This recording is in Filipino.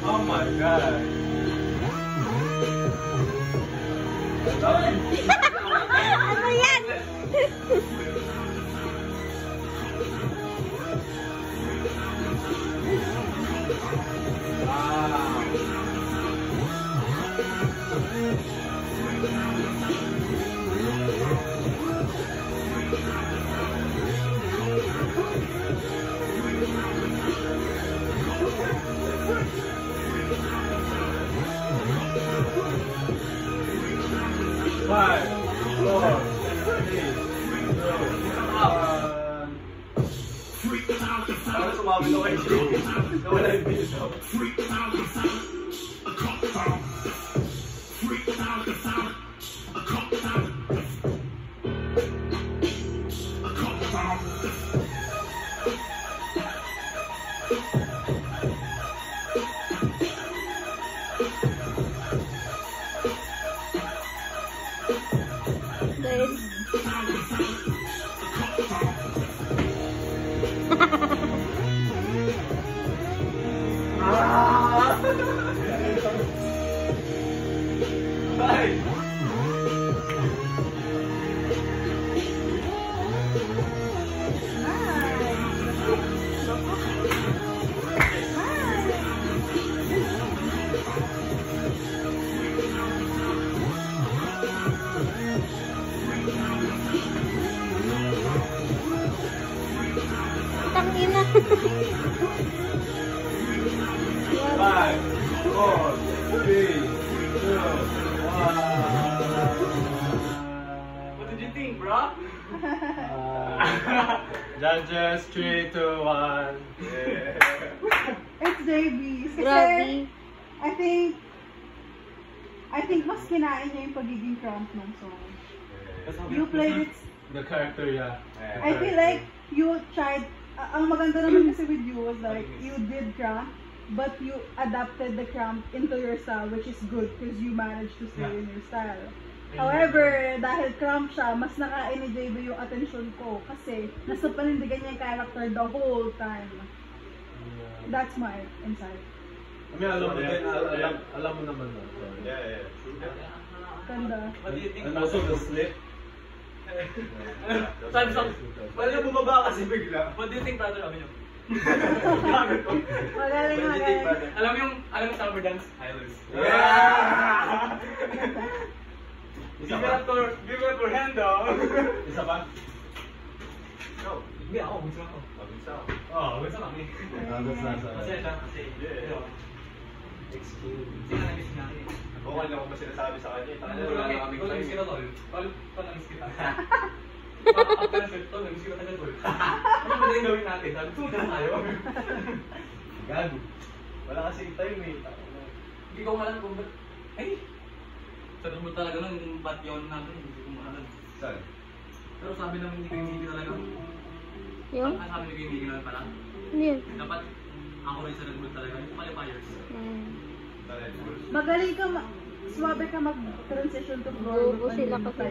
Oh my god. Ano yan? Five, four, three, two, one. Ano sumami na kayo? Nawala yung video. Tangina. 5, 4, 3, 2, 1. What did you think, bro? Judges, 3, 2, 1. Yeah. It's JB. Grabe. Kasi, I think mas kinain niya yung pagiging cramp ng song. You played it. The character, yeah. I feel like you tried, ang maganda naman kasi with you was like, you did cramp, but you adapted the cramp into your style, which is good because you managed to stay in your style. However, dahil cramp siya, mas nakain ni JB yung attention ko kasi nasa panindigan niya yung character the whole time. That's my insight. I mean, alam mo naman na. Yeah. Ganda. And also the slip. Pwede bumaba kasi bigla. What do you think, brother? Magaling. Alam mo yung summer dance? Hylos. Yeah! Give it up for hand, though. Isa pa? No. Hindi ako. Gusto ako. Gusto kami. Masaya siya. Excuse. Sino na-miss natin? Okay lang kung sinasabi sa kanya. Ikaw na-miss kita, tol. Tol, na-miss kita. After na shirt, tol, na-miss kita tayo, tol. Ano ba din gawin natin? Sabi, sunod na tayo. Gago. Wala kasi time eh. Hindi ko alam kung ba't... Ay! Sabi mo talaga lang yung ba't yun natin. Hindi ko alam. Saan? Pero sabi naman hindi ko hindi talaga. Yung? Sabi ni Kimi naman pala. Yun. Dapat ako rin sa nagmul talaga. Yung qualifiers. Magaling ka, swabe ka mag-transition to Bobo sila kasi.